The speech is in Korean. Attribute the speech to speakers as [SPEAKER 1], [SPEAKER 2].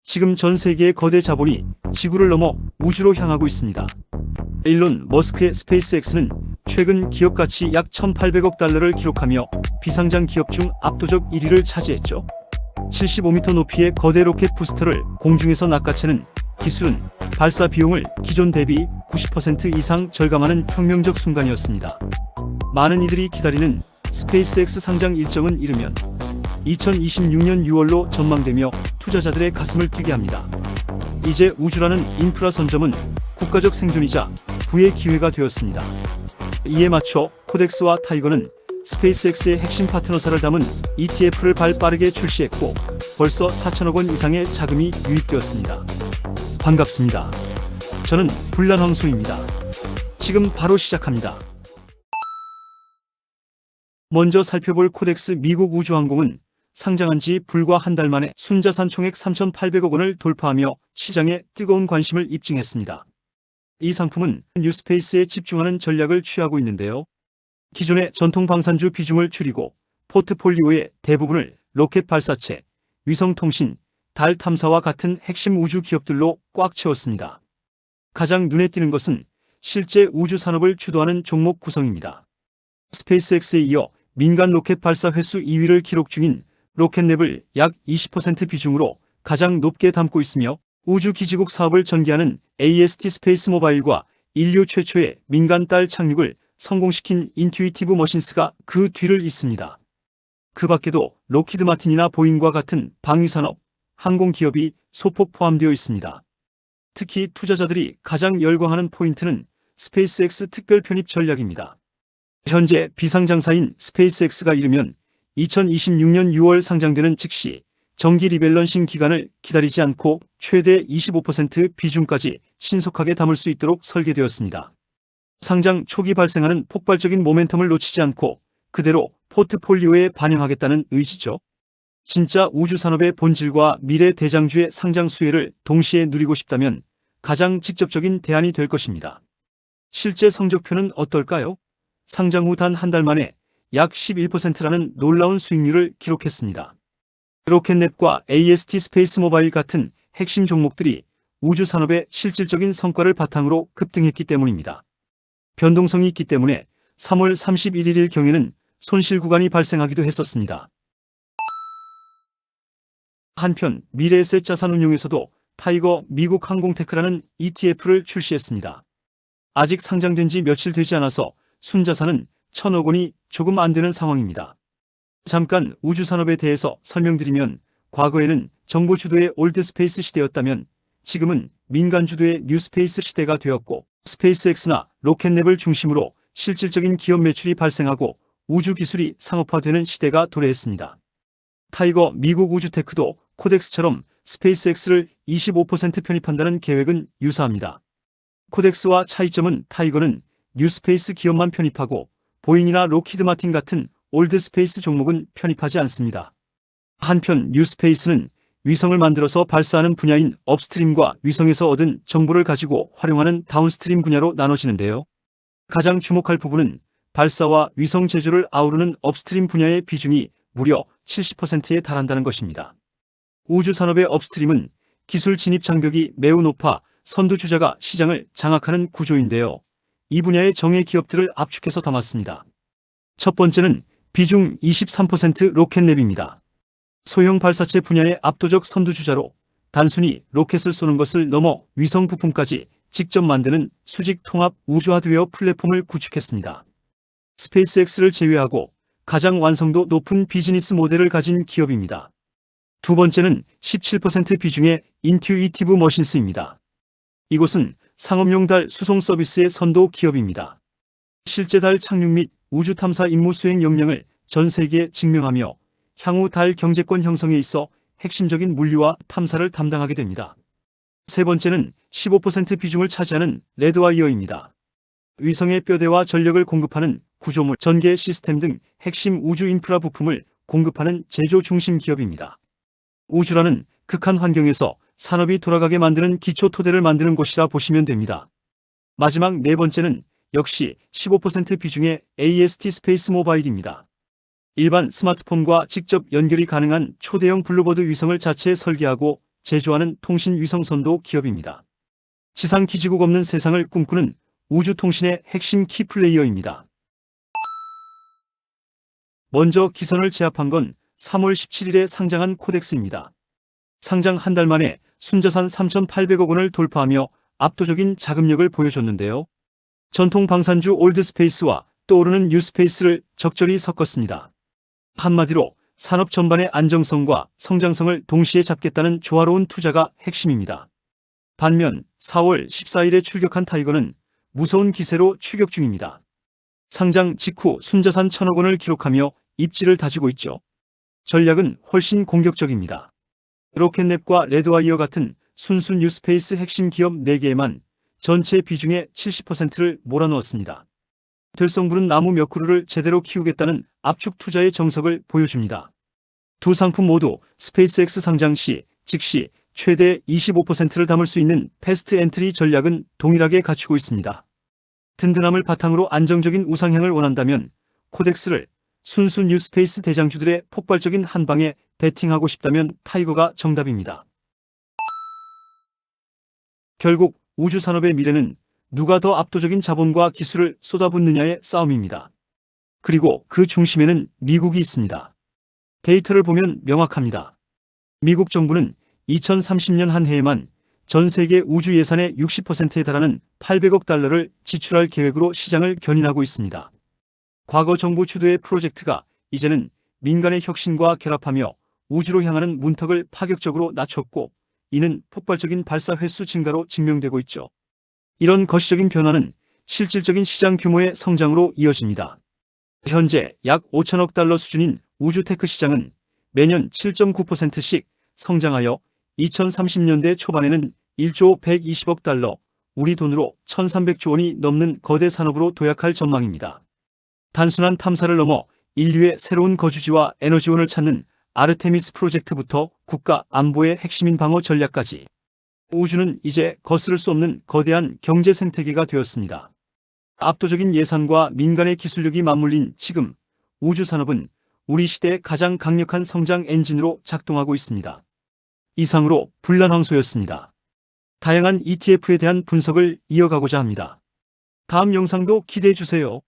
[SPEAKER 1] 지금 전 세계의 거대 자본이 지구를 넘어 우주로 향하고 있습니다. 일론 머스크의 스페이스X는 최근 기업 가치 약 1,800억 달러를 기록하며 비상장 기업 중 압도적 1위를 차지했죠. 75m 높이의 거대 로켓 부스터를 공중에서 낚아채는 기술은 발사 비용을 기존 대비 90% 이상 절감하는 혁명적 순간이었습니다. 많은 이들이 기다리는 스페이스X 상장 일정은 이르면 2026년 6월로 전망되며 투자자들의 가슴을 뛰게 합니다. 이제 우주라는 인프라 선점은 국가적 생존이자 부의 기회가 되었습니다. 이에 맞춰 코덱스와 타이거는 스페이스X의 핵심 파트너사를 담은 ETF를 발빠르게 출시했고 벌써 4천억 원 이상의 자금이 유입되었습니다. 반갑습니다. 저는 불란황소입니다. 지금 바로 시작합니다. 먼저 살펴볼 코덱스 미국 우주항공은 상장한 지 불과 한 달 만에 순자산 총액 3,800억 원을 돌파하며 시장에 뜨거운 관심을 입증했습니다. 이 상품은 뉴스페이스에 집중하는 전략을 취하고 있는데요. 기존의 전통 방산주 비중을 줄이고 포트폴리오의 대부분을 로켓 발사체, 위성통신, 달 탐사와 같은 핵심 우주 기업들로 꽉 채웠습니다. 가장 눈에 띄는 것은 실제 우주 산업을 주도하는 종목 구성입니다. 스페이스X에 이어 민간 로켓 발사 횟수 2위를 기록 중인 로켓랩을 약 20% 비중으로 가장 높게 담고 있으며 우주기지국 사업을 전개하는 AST 스페이스 모바일과 인류 최초의 민간 달 착륙을 성공시킨 인튜이티브 머신스가 그 뒤를 잇습니다. 그 밖에도 록히드 마틴이나 보잉과 같은 방위산업, 항공기업이 소폭 포함되어 있습니다. 특히 투자자들이 가장 열광하는 포인트는 스페이스X 특별 편입 전략입니다. 현재 비상장사인 스페이스X가 이르면 2026년 6월 상장되는 즉시 정기 리밸런싱 기간을 기다리지 않고 최대 25% 비중까지 신속하게 담을 수 있도록 설계되었습니다. 상장 초기 발생하는 폭발적인 모멘텀을 놓치지 않고 그대로 포트폴리오에 반영하겠다는 의지죠. 진짜 우주산업의 본질과 미래 대장주의 상장 수혜를 동시에 누리고 싶다면 가장 직접적인 대안이 될 것입니다. 실제 성적표는 어떨까요? 상장 후 단 한 달 만에 약 11%라는 놀라운 수익률을 기록했습니다. 로켓랩과 AST 스페이스 모바일 같은 핵심 종목들이 우주산업의 실질적인 성과를 바탕으로 급등했기 때문입니다. 변동성이 있기 때문에 3월 31일 경에는 손실 구간이 발생하기도 했었습니다. 한편 미래에셋 자산운용에서도 타이거 미국 항공테크라는 ETF를 출시했습니다. 아직 상장된 지 며칠 되지 않아서 순자산은 1,000억 원이 조금 안 되는 상황입니다. 잠깐 우주산업에 대해서 설명드리면 과거에는 정보 주도의 올드스페이스 시대였다면 지금은 민간 주도의 뉴스페이스 시대가 되었고 스페이스X나 로켓랩을 중심으로 실질적인 기업 매출이 발생하고 우주 기술이 상업화되는 시대가 도래했습니다. 타이거 미국 우주테크도 코덱스처럼 스페이스X를 25% 편입한다는 계획은 유사합니다. 코덱스와 차이점은 타이거는 뉴스페이스 기업만 편입하고 보잉이나 록히드 마틴 같은 올드스페이스 종목은 편입하지 않습니다. 한편 뉴스페이스는 위성을 만들어서 발사하는 분야인 업스트림과 위성에서 얻은 정보를 가지고 활용하는 다운스트림 분야로 나눠지는데요. 가장 주목할 부분은 발사와 위성 제조를 아우르는 업스트림 분야의 비중이 무려 70%에 달한다는 것입니다. 우주산업의 업스트림은 기술 진입 장벽이 매우 높아 선두주자가 시장을 장악하는 구조인데요. 이 분야의 정예 기업들을 압축해서 담았습니다. 첫 번째는 비중 23% 로켓랩입니다. 소형 발사체 분야의 압도적 선두주자로 단순히 로켓을 쏘는 것을 넘어 위성 부품까지 직접 만드는 수직 통합 우주 하드웨어 플랫폼을 구축했습니다. 스페이스X를 제외하고 가장 완성도 높은 비즈니스 모델을 가진 기업입니다. 두 번째는 17% 비중의 인튜이티브 머신스입니다. 이곳은 상업용 달 수송 서비스의 선도 기업입니다. 실제 달 착륙 및 우주 탐사 임무 수행 역량을 전 세계에 증명하며 향후 달 경제권 형성에 있어 핵심적인 물리와 탐사를 담당하게 됩니다. 세 번째는 15% 비중을 차지하는 레드와이어입니다. 위성의 뼈대와 전력을 공급하는 구조물, 전개 시스템 등 핵심 우주 인프라 부품을 공급하는 제조 중심 기업입니다. 우주라는 극한 환경에서 산업이 돌아가게 만드는 기초 토대를 만드는 곳이라 보시면 됩니다. 마지막 네 번째는 역시 15% 비중의 AST 스페이스 모바일입니다. 일반 스마트폰과 직접 연결이 가능한 초대형 블루버드 위성을 자체 설계하고 제조하는 통신 위성선도 기업입니다. 지상 기지국 없는 세상을 꿈꾸는 우주통신의 핵심 키플레이어입니다. 먼저 기선을 제압한 건 3월 17일에 상장한 코덱스입니다. 상장 한 달 만에 순자산 3,800억 원을 돌파하며 압도적인 자금력을 보여줬는데요. 전통 방산주 올드스페이스와 떠오르는 뉴스페이스를 적절히 섞었습니다. 한마디로 산업 전반의 안정성과 성장성을 동시에 잡겠다는 조화로운 투자가 핵심입니다. 반면 4월 14일에 출격한 타이거는 무서운 기세로 추격 중입니다. 상장 직후 순자산 1,000억 원을 기록하며 입지를 다지고 있죠. 전략은 훨씬 공격적입니다. 로켓랩과 레드와이어 같은 순수 뉴스페이스 핵심 기업 4개에만 전체 비중의 70%를 몰아넣었습니다. 들성부른 나무 몇 그루를 제대로 키우겠다는 압축 투자의 정석을 보여줍니다. 두 상품 모두 스페이스X 상장 시 즉시 최대 25%를 담을 수 있는 패스트 엔트리 전략은 동일하게 갖추고 있습니다. 든든함을 바탕으로 안정적인 우상향을 원한다면 코덱스를, 순수 뉴스페이스 대장주들의 폭발적인 한방에 베팅하고 싶다면 타이거가 정답입니다. 결국 우주산업의 미래는 누가 더 압도적인 자본과 기술을 쏟아붓느냐의 싸움입니다. 그리고 그 중심에는 미국이 있습니다. 데이터를 보면 명확합니다. 미국 정부는 2030년 한 해에만 전 세계 우주 예산의 60%에 달하는 800억 달러를 지출할 계획으로 시장을 견인하고 있습니다. 과거 정부 주도의 프로젝트가 이제는 민간의 혁신과 결합하며 우주로 향하는 문턱을 파격적으로 낮췄고, 이는 폭발적인 발사 횟수 증가로 증명되고 있죠. 이런 거시적인 변화는 실질적인 시장 규모의 성장으로 이어집니다. 현재 약 5천억 달러 수준인 우주 테크 시장은 매년 7.9%씩 성장하여 2030년대 초반에는 1조 120억 달러, 우리 돈으로 1,300조 원이 넘는 거대 산업으로 도약할 전망입니다. 단순한 탐사를 넘어 인류의 새로운 거주지와 에너지원을 찾는 아르테미스 프로젝트부터 국가 안보의 핵심인 방어 전략까지, 우주는 이제 거스를 수 없는 거대한 경제 생태계가 되었습니다. 압도적인 예산과 민간의 기술력이 맞물린 지금 우주 산업은 우리 시대의 가장 강력한 성장 엔진으로 작동하고 있습니다. 이상으로 불난황소였습니다. 다양한 ETF에 대한 분석을 이어가고자 합니다. 다음 영상도 기대해 주세요.